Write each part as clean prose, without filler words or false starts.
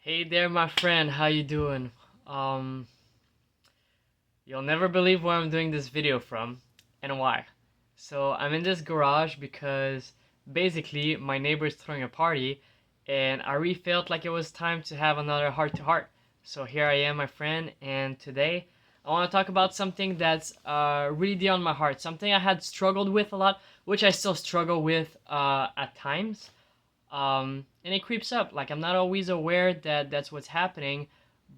Hey there, my friend. How you doing? Um, you'll never believe where I'm doing this video from and why. So I'm in this garage because basically my neighbor is throwing a party, and I really felt like it was time to have another heart-to-heart. So here I am, my friend, and today I want to talk about something that's really dear on my heart, something I had struggled with a lot, which I still struggle with at times. And it creeps up. Like I'm not always aware that that's what's happening,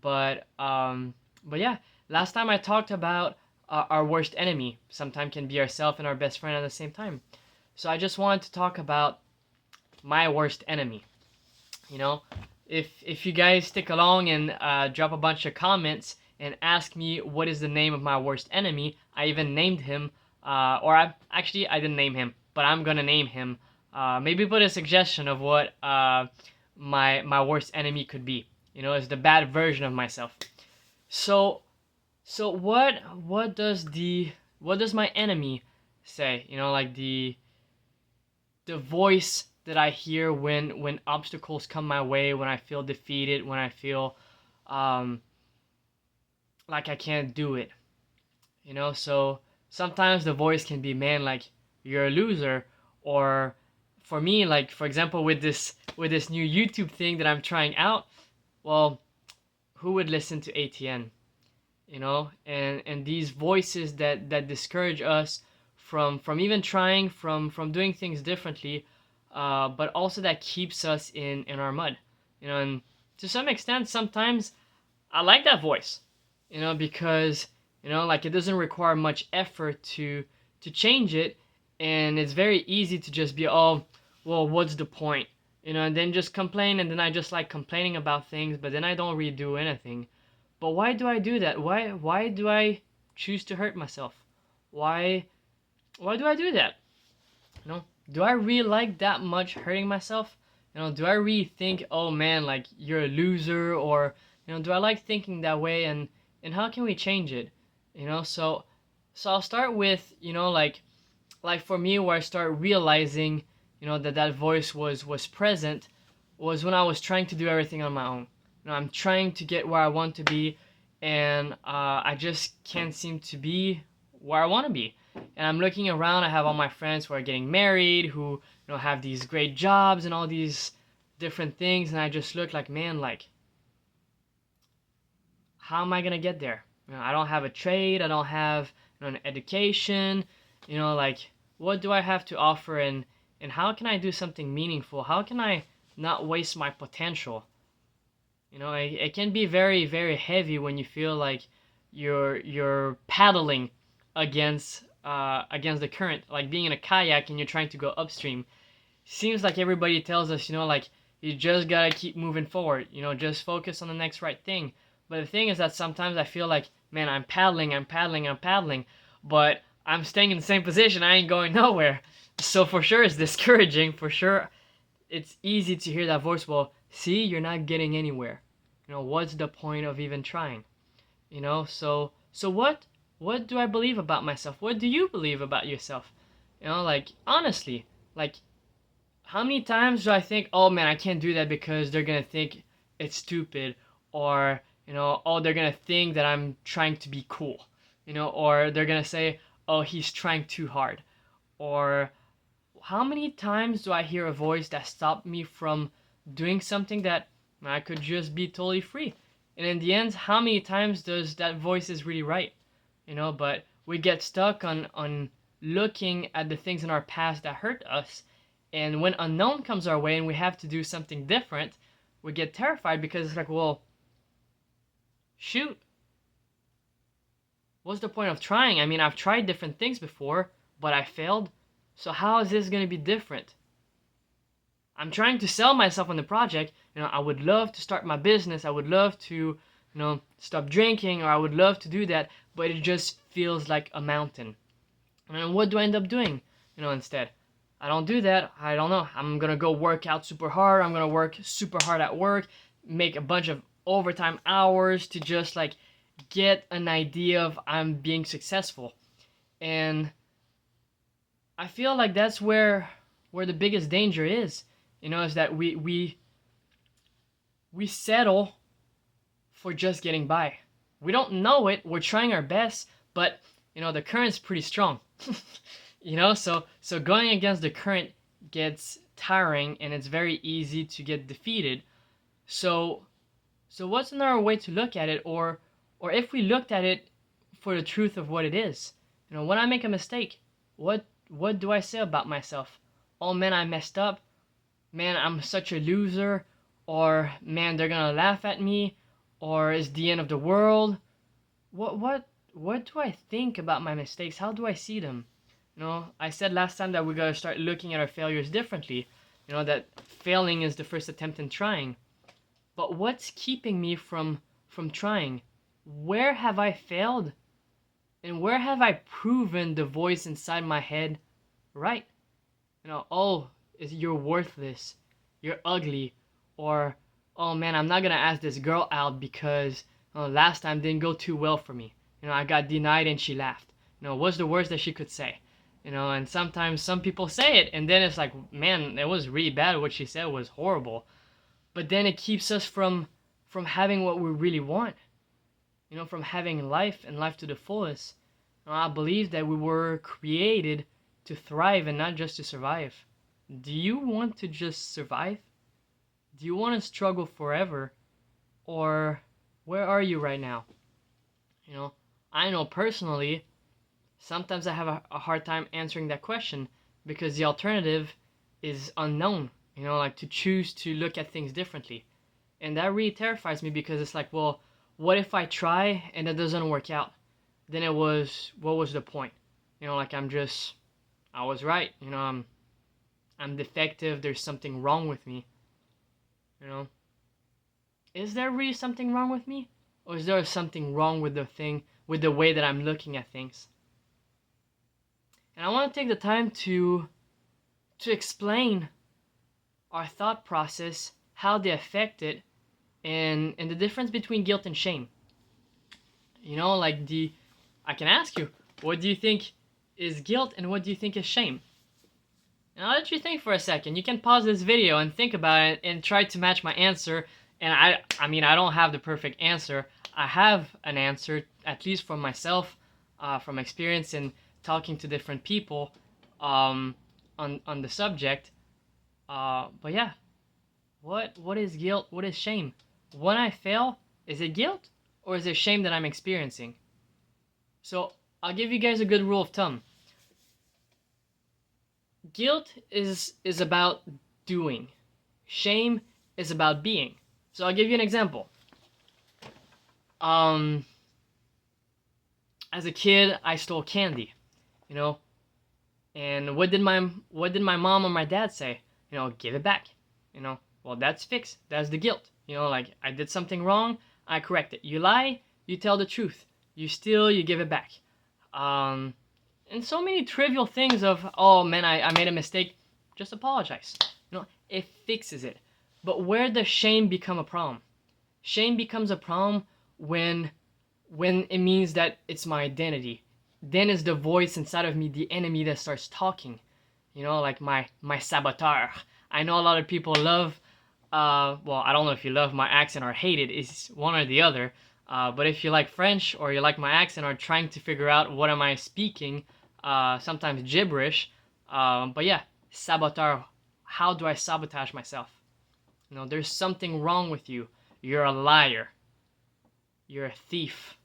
but but yeah. Last time I talked about our worst enemy. Sometimes can be ourselves and our best friend at the same time. So I just wanted to talk about my worst enemy. You know, if you guys stick along and drop a bunch of comments and ask me what is the name of my worst enemy, I even named him. I didn't name him, but I'm gonna name him. Maybe put a suggestion of what my worst enemy could be. You know, it's the bad version of myself. So so what does my enemy say? You know, like the voice that I hear when obstacles come my way, when I feel defeated, when I feel um, like I can't do it. You know, so sometimes the voice can be, man, like you're a loser, or for me, like for example, with this new YouTube thing that I'm trying out, well, who would listen to ATN? You know, and these voices that discourage us from even trying, from doing things differently, but also that keeps us in our mud. You know, and to some extent sometimes I like that voice, you know, because you know, like it doesn't require much effort to change it, and it's very easy to just be, oh, well, what's the point, you know, and then just complain, and then I just like complaining about things, but then I don't really do anything. But why do I do that? Why do I choose to hurt myself? Why why do I do that? You know, do I really like that much hurting myself? You know, do I really think, oh man, like you're a loser, or you know, do I like thinking that way, and how can we change it? You know, so I'll start with, you know, like for me, where I start realizing, you know, that that voice was present, was when I was trying to do everything on my own. You know, I'm trying to get where I want to be, and I just can't seem to be where I want to be. And I'm looking around. I have all my friends who are getting married, who you know have these great jobs and all these different things, and I just look like, man, like how am I gonna get there? You know, I don't have a trade. I don't have, you know, an education. You know, like what do I have to offer, and how can I do something meaningful? How can I not waste my potential? You know, it can be very very heavy when you feel like you're paddling against the current, like being in a kayak and you're trying to go upstream. Seems like everybody tells us, you know, like you just gotta keep moving forward, you know, just focus on the next right thing. But the thing is that sometimes I feel like, man, I'm paddling, but I'm staying in the same position. I ain't going nowhere. So for sure it's discouraging. For sure it's easy to hear that voice, well, see, you're not getting anywhere. You know, what's the point of even trying? You know, so what do I believe about myself? What do you believe about yourself? You know, like honestly, like how many times do I think, oh man, I can't do that because they're gonna think it's stupid, or you know, oh, they're gonna think that I'm trying to be cool, you know, or they're gonna say, oh, he's trying too hard, or how many times do I hear a voice that stopped me from doing something that I could just be totally free? And in the end, how many times does that voice is really right? You know, but we get stuck on looking at the things in our past that hurt us, and when unknown comes our way and we have to do something different, we get terrified because it's like, well, shoot, what's the point of trying? I mean, I've tried different things before, but I failed. So how is this going to be different? I'm trying to sell myself on the project. You know, I would love to start my business. I would love to, you know, stop drinking, or I would love to do that, but it just feels like a mountain. And what do I end up doing, you know, instead? I don't do that. I don't know. I'm gonna go work out super hard. I'm gonna work super hard at work, make a bunch of overtime hours to just like get an idea of I'm being successful. And I feel like that's where the biggest danger is. You know, is that we we settle for just getting by. We don't know it. We're trying our best, but the current's pretty strong. So going against the current gets tiring, and it's very easy to get defeated. So what's another way to look at it, or if we looked at it for the truth of what it is? When I make a mistake, what do I say about myself? Oh man, I messed up. Man, I'm such a loser. Or man, they're gonna laugh at me. Or it's the end of the world. What do I think about my mistakes? How do I see them? I said last time that we gotta start looking at our failures differently. That failing is the first attempt in trying. But what's keeping me from trying? Where have I failed? And where have I proven the voice inside my head right? Oh, you're worthless. You're ugly. Or, oh man, I'm not gonna ask this girl out because last time didn't go too well for me. I got denied and she laughed. What's the worst that she could say? And sometimes some people say it, and then it's like, man, it was really bad. What she said was horrible. But then it keeps us from having what we really want. From having life and life to the fullest. I believe that we were created to thrive and not just to survive. Do you want to just survive? Do you want to struggle forever? Or where are you right now? I know personally, sometimes I have a hard time answering that question because the alternative is unknown. Like to choose to look at things differently. And that really terrifies me because it's like, well, what if I try and it doesn't work out? Then what was the point? Like I was right. I'm defective. There's something wrong with me. Is there really something wrong with me? Or is there something wrong with the way that I'm looking at things? And I want to take the time to explain our thought process, how they affect it, and the difference between guilt and shame. I can ask you, what do you think is guilt and what do you think is shame? And I'll let you think for a second. You can pause this video and think about it and try to match my answer. And I mean, I don't have the perfect answer. I have an answer, at least from myself, from experience in talking to different people on the subject. But yeah, what is guilt? What is shame? When I fail, is it guilt or is it shame that I'm experiencing? So I'll give you guys a good rule of thumb. Guilt is about doing. Shame is about being. So I'll give you an example. As a kid, I stole candy, and what did my mom or my dad say? Give it back. Well, that's fixed. That's the guilt. Like I did something wrong, I correct it. You lie, you tell the truth. You steal, you give it back. And so many trivial things of, oh man, I made a mistake, just apologize. It fixes it. But where does shame become a problem? Shame becomes a problem when it means that it's my identity. Then is the voice inside of me, the enemy that starts talking. Like my saboteur. I know a lot of people love, well, I don't know if you love my accent or hate it. It's one or the other. But if you like French or you like my accent or trying to figure out what am I speaking, sometimes gibberish. But yeah, saboteur. How do I sabotage myself? There's something wrong with you. You're a liar. You're a thief.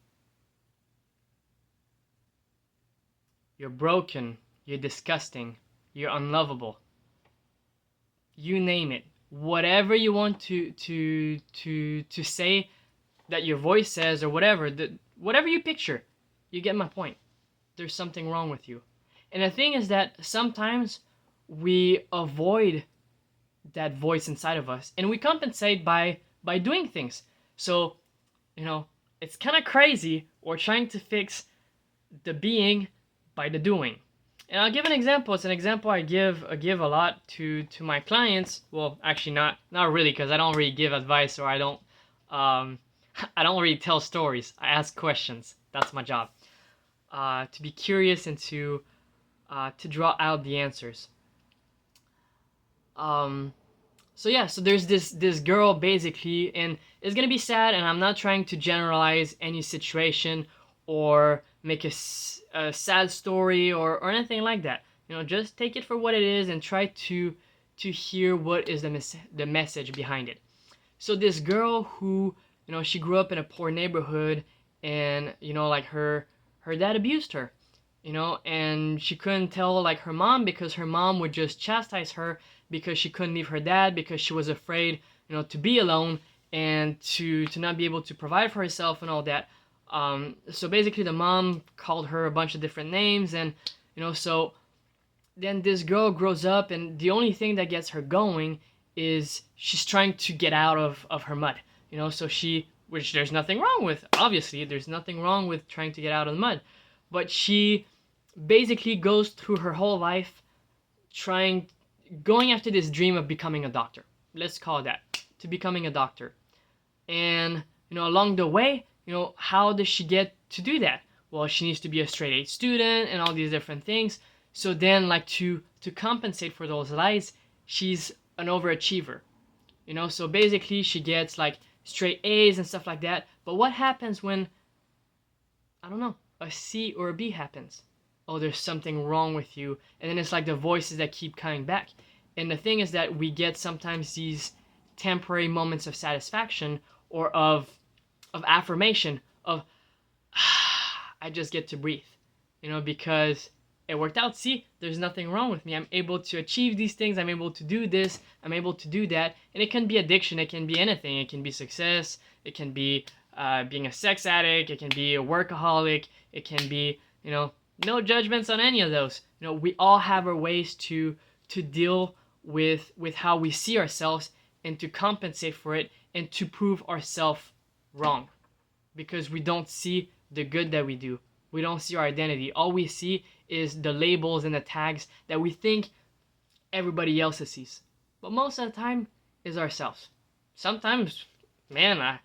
You're broken. You're disgusting. You're unlovable. You name it. Whatever you want to say that your voice says or whatever, whatever you picture, you get my point. There's something wrong with you. And the thing is that sometimes we avoid that voice inside of us and we compensate by doing things. So, it's kind of crazy. We're trying to fix the being by the doing. And I'll give an example. It's an example I give a lot to my clients. Well, actually not really, because I don't really give advice or I don't really tell stories. I ask questions. That's my job. To be curious and to draw out the answers. So yeah, so there's this girl basically, and it's gonna be sad, and I'm not trying to generalize any situation or make a sad story or anything like that. Just take it for what it is and try to hear what is the message behind it. So this girl who, she grew up in a poor neighborhood, and like her dad abused her, and she couldn't tell like her mom, because her mom would just chastise her because she couldn't leave her dad, because she was afraid, to be alone and to not be able to provide for herself and all that. So basically the mom called her a bunch of different names, and so then this girl grows up, and the only thing that gets her going is she's trying to get out of her mud. So which there's nothing wrong with. Obviously, there's nothing wrong with trying to get out of the mud, but she basically goes through her whole life going after this dream of becoming a doctor. Let's call it that, to becoming a doctor. And along the way, how does she get to do that? Well, she needs to be a straight A student and all these different things. So then, like, to compensate for those lies, she's an overachiever. So basically she gets like straight A's and stuff like that. But what happens when, I don't know, a C or a B happens? Oh, there's something wrong with you. And then it's like the voices that keep coming back. And the thing is that we get sometimes these temporary moments of satisfaction or of affirmation of, I just get to breathe, because it worked out. See, there's nothing wrong with me. I'm able to achieve these things. I'm able to do this. I'm able to do that. And it can be addiction. It can be anything. It can be success. It can be being a sex addict. It can be a workaholic. It can be, no judgments on any of those. We all have our ways to deal with how we see ourselves and to compensate for it and to prove ourselves wrong, because we don't see the good that we do. We don't see our identity. All we see is the labels and the tags that we think everybody else sees. But most of the time is ourselves. Sometimes, man, I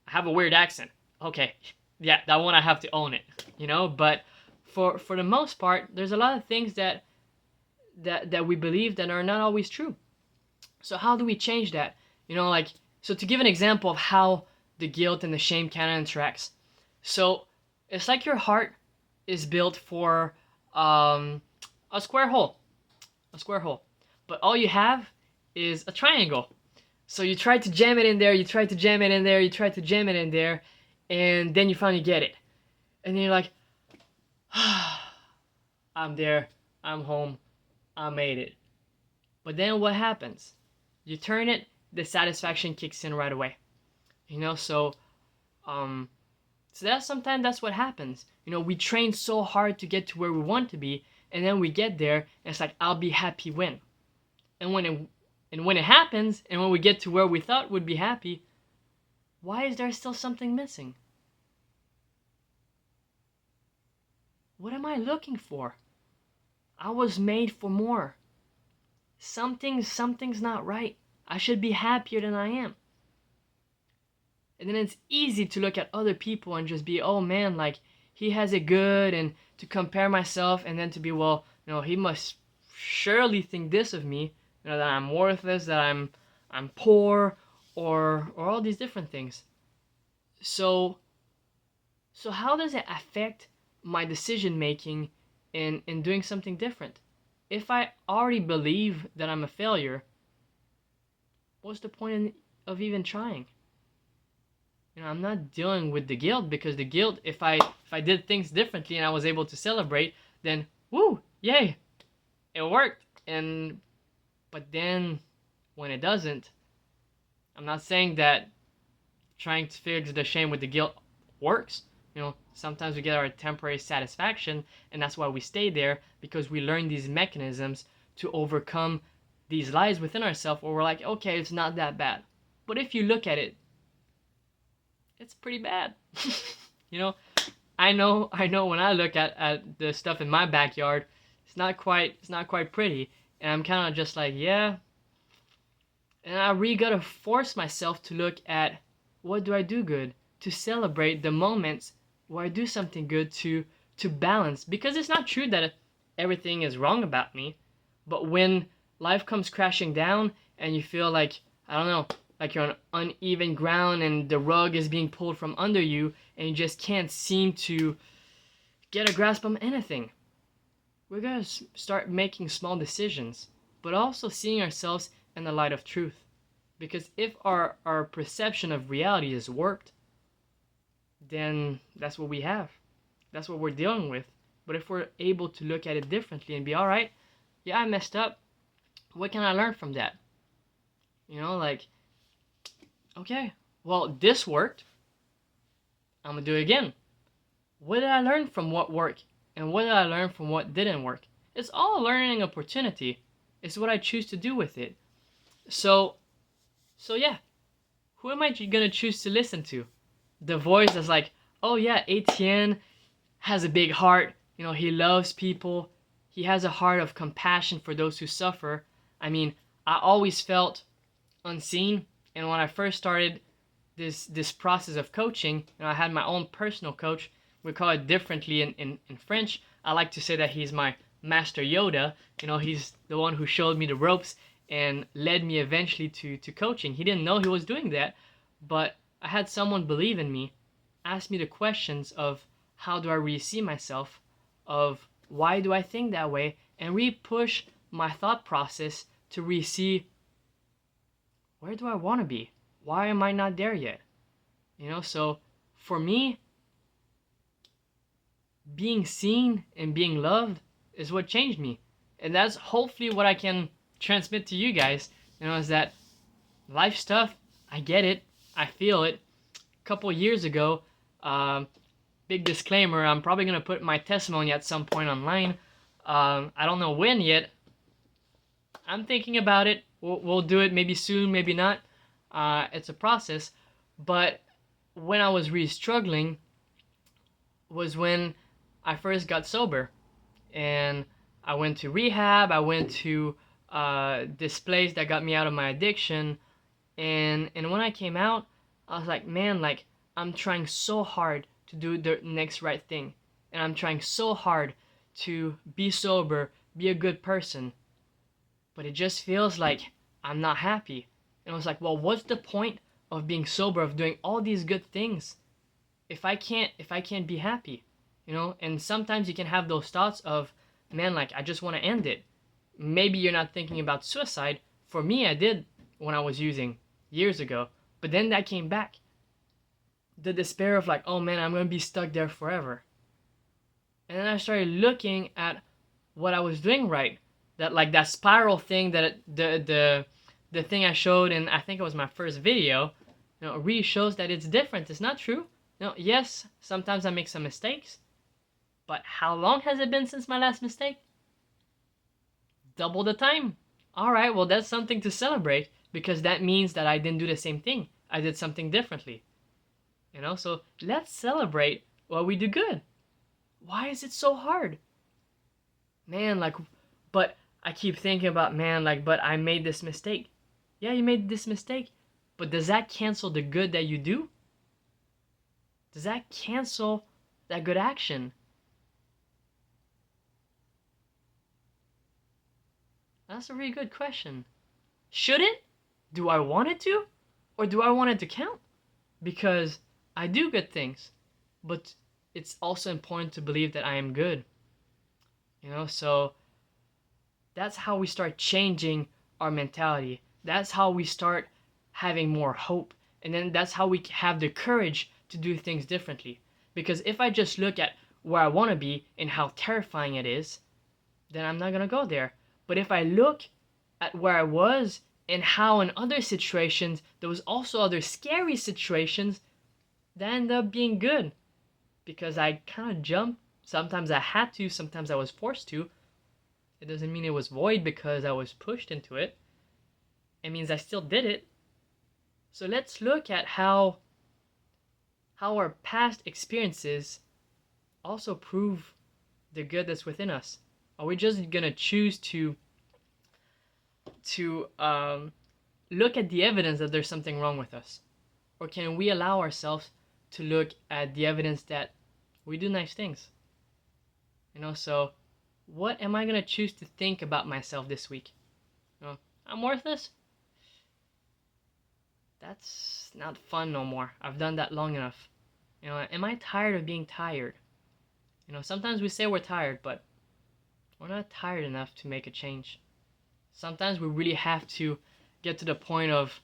have a weird accent. Okay, yeah, that one I have to own it, But for the most part, there's a lot of things that we believe that are not always true. So how do we change that? So to give an example of how the guilt and the shame kind of interacts. So it's like your heart is built for a square hole. But all you have is a triangle. So you try to jam it in there, you try to jam it in there, you try to jam it in there, and then you finally get it. And then you're like, I'm there, I'm home, I made it. But then what happens? You turn it, the satisfaction kicks in right away. So sometimes that's what happens. We train so hard to get to where we want to be, and then we get there, and it's like, I'll be happy when. And when it happens, and when we get to where we thought would be happy, why is there still something missing? What am I looking for? I was made for more. Something's not right. I should be happier than I am. And then it's easy to look at other people and just be, oh man, like, he has it good, and to compare myself, and then to be, well, he must surely think this of me, that I'm worthless, that I'm poor, or all these different things. So how does it affect my decision making in doing something different? If I already believe that I'm a failure, what's the point of even trying? I'm not dealing with the guilt, because the guilt, if I did things differently and I was able to celebrate, then woo, yay, it worked. But then when it doesn't, I'm not saying that trying to fix the shame with the guilt works. Sometimes we get our temporary satisfaction, and that's why we stay there, because we learn these mechanisms to overcome these lies within ourselves, where we're like, okay, it's not that bad. But if you look at it, it's pretty bad. I know when I look at the stuff in my backyard, it's not quite pretty, and I'm kind of just like, yeah. And I really gotta force myself to look at, what do I do good, to celebrate the moments where I do something good, to balance, because it's not true that everything is wrong about me, but when life comes crashing down and you feel like, I don't know, like you're on uneven ground and the rug is being pulled from under you and you just can't seem to get a grasp on anything. We're going to start making small decisions, but also seeing ourselves in the light of truth. Because if our perception of reality is warped, then that's what we have. That's what we're dealing with. But if we're able to look at it differently and be, all right, yeah, I messed up. What can I learn from that? You know, like, okay, well, this worked. I'm going to do it again. What did I learn from what worked? And what did I learn from what didn't work? It's all a learning opportunity. It's what I choose to do with it. So yeah, who am I gonna choose to listen to? The voice that's like, oh yeah, Etienne has a big heart. You know, he loves people. He has a heart of compassion for those who suffer. I mean, I always felt unseen. And when I first started this process of coaching, and I had my own personal coach, we call it differently in French. I like to say that he's my master Yoda. You know, he's the one who showed me the ropes and led me eventually to coaching. He didn't know he was doing that, but I had someone believe in me, ask me the questions of how do I really see myself, of why do I think that way, and really push my thought process to really see, where do I want to be? Why am I not there yet? You know, so for me, being seen and being loved is what changed me. And that's hopefully what I can transmit to you guys. You know, is that life stuff, I get it, I feel it. A couple years ago, big disclaimer, I'm probably going to put my testimony at some point online. I don't know when yet. I'm thinking about it. We'll do it maybe soon, maybe not. It's a process. But when I was really struggling was when I first got sober. And I went to rehab. I went to this place that got me out of my addiction. And when I came out, I was like, man, like, I'm trying so hard to do the next right thing. And I'm trying so hard to be sober, be a good person. But it just feels like I'm not happy. And I was like, well, what's the point of being sober, of doing all these good things, if I can't be happy? You know, and sometimes you can have those thoughts of, man, like, I just want to end it. Maybe you're not thinking about suicide. For me, I did when I was using years ago. But then that came back. The despair of like, oh man, I'm going to be stuck there forever. And then I started looking at what I was doing right. That, like, that spiral thing, that the thing I showed in, I think it was my first video, you know, really shows that it's different. It's not true. You know, yes, sometimes I make some mistakes. But how long has it been since my last mistake? Double the time. All right, well, that's something to celebrate, because that means that I didn't do the same thing. I did something differently. You know, so let's celebrate what we do good. Why is it so hard? Man, like, but I keep thinking about, man, like, but I made this mistake. Yeah, you made this mistake. But does that cancel the good that you do? Does that cancel that good action? That's a really good question. Should it? Do I want it to? Or do I want it to count? Because I do good things. But it's also important to believe that I am good. You know, so that's how we start changing our mentality. That's how we start having more hope. And then that's how we have the courage to do things differently. Because if I just look at where I want to be and how terrifying it is, then I'm not going to go there. But if I look at where I was and how in other situations there was also other scary situations, that ended up being good. Because I kind of jumped. Sometimes I had to, sometimes I was forced to. It doesn't mean it was void because I was pushed into it. It means I still did it. So let's look at how our past experiences also prove the good that's within us. Are we just gonna choose to look at the evidence that there's something wrong with us? Or can we allow ourselves to look at the evidence that we do nice things? You know, so what am I gonna choose to think about myself this week? You know, I'm worthless. That's not fun no more. I've done that long enough. You know, am I tired of being tired? You know, sometimes we say we're tired, but we're not tired enough to make a change. Sometimes we really have to get to the point of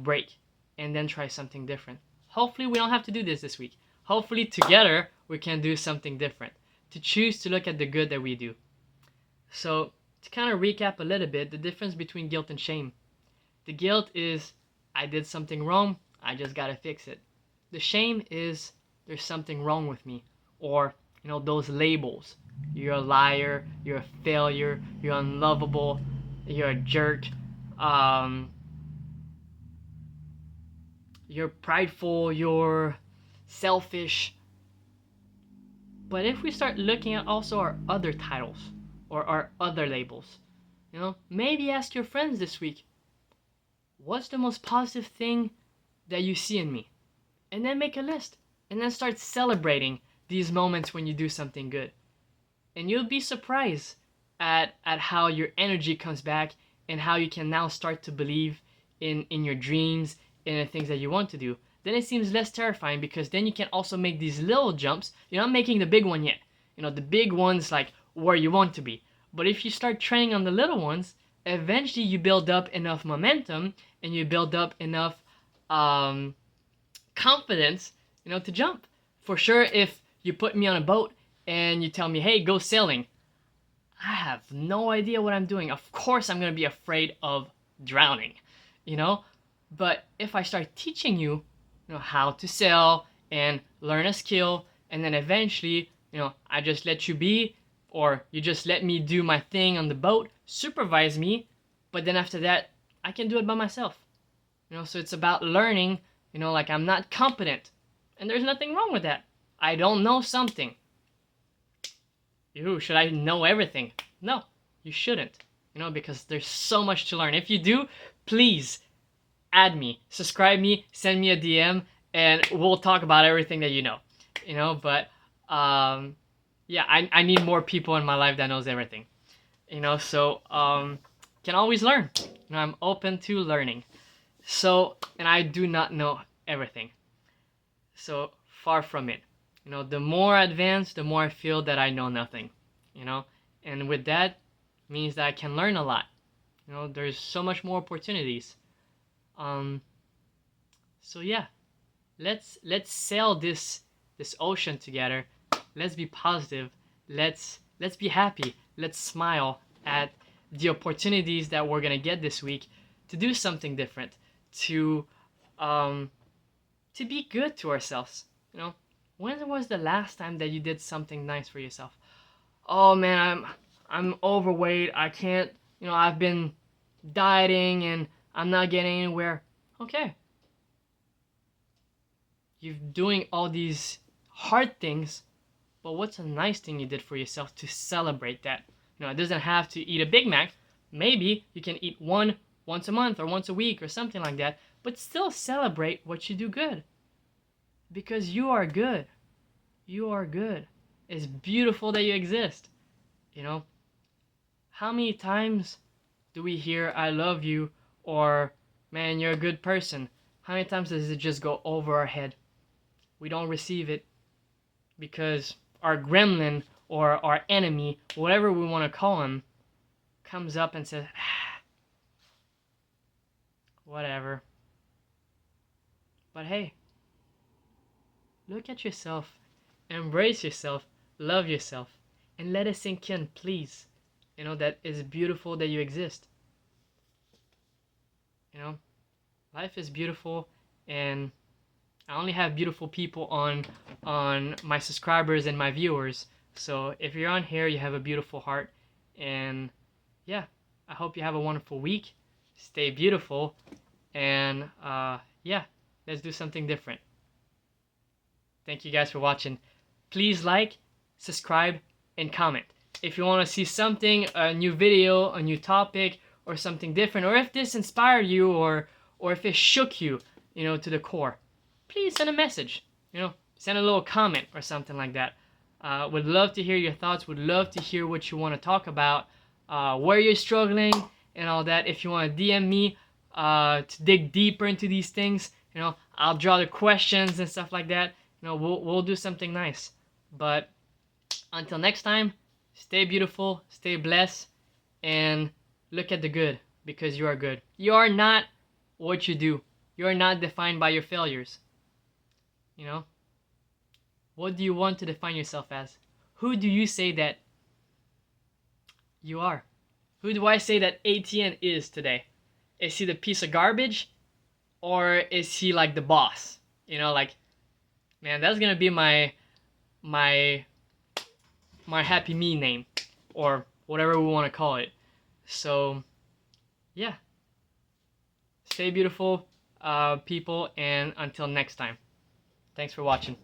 break and then try something different. Hopefully we don't have to do this week. Hopefully together we can do something different. To choose to look at the good that we do. So to kind of recap a little bit, the difference between guilt and shame. The guilt is I did something wrong, I just gotta fix it. The shame is there's something wrong with me, or those labels. You're a liar, you're a failure, you're unlovable, you're a jerk, um, you're prideful, you're selfish. But if we start looking at also our other titles or our other labels, maybe ask your friends this week, what's the most positive thing that you see in me? And then make a list. And then start celebrating these moments when you do something good. And you'll be surprised at how your energy comes back and how you can now start to believe in your dreams and the things that you want to do. Then it seems less terrifying because then you can also make these little jumps. You're not making the big one yet. The big one's like where you want to be. But if you start training on the little ones, eventually you build up enough momentum and you build up enough confidence, to jump. For sure, if you put me on a boat and you tell me, hey, go sailing, I have no idea what I'm doing. Of course, I'm going to be afraid of drowning, But if I start teaching you, how to sail and learn a skill, and then eventually, I just let you be, or you just let me do my thing on the boat, supervise me, but then after that, I can do it by myself. So it's about learning, like I'm not competent. And there's nothing wrong with that. I don't know something. Should I know everything? No, you shouldn't. Because there's so much to learn. If you do, please add me, subscribe me, send me a DM, and we'll talk about everything that you know. But yeah, I need more people in my life that knows everything. So can always learn. I'm open to learning. So, and I do not know everything. So far from it. The more advanced, the more I feel that I know nothing. And with that means that I can learn a lot. There's so much more opportunities. So yeah, let's sail this ocean together. Let's be positive. Let's be happy. Let's smile at the opportunities that we're gonna get this week to do something different, to be good to ourselves. When was the last time that you did something nice for yourself? Oh man, I'm overweight. I can't. I've been dieting and I'm not getting anywhere. Okay. You're doing all these hard things, but what's a nice thing you did for yourself to celebrate that? It doesn't have to eat a Big Mac. Maybe you can eat one once a month or once a week or something like that, but still celebrate what you do good. Because you are good. You are good. It's beautiful that you exist. How many times do we hear I love you or man, you're a good person? How many times does it just go over our head? We don't receive it because our gremlin or our enemy, whatever we want to call him, comes up and says, whatever. But hey, look at yourself, embrace yourself, love yourself, and let it sink in, please. That it's beautiful that you exist. Life is beautiful, and I only have beautiful people on my subscribers and my viewers. So if you're on here, you have a beautiful heart, and yeah, I hope you have a wonderful week. Stay beautiful, and yeah, let's do something different. Thank you guys for watching. Please like, subscribe, and comment. If you want to see something, a new video, a new topic, or something different, or if this inspired you, or if it shook you, to the core, please send a message. Send a little comment or something like that. Would love to hear your thoughts. Would love to hear what you want to talk about, where you're struggling, and all that. If you want to DM me to dig deeper into these things, I'll draw the questions and stuff like that. We'll do something nice. But until next time, stay beautiful, stay blessed, and look at the good, because you are good. You are not what you do. You are not defined by your failures. What do you want to define yourself as? Who do you say that you are? Who do I say that ATN is today? Is he the piece of garbage? Or is he like the boss? Man, that's gonna be my happy me name, or whatever we want to call it. So yeah, stay beautiful, people, and until next time, thanks for watching.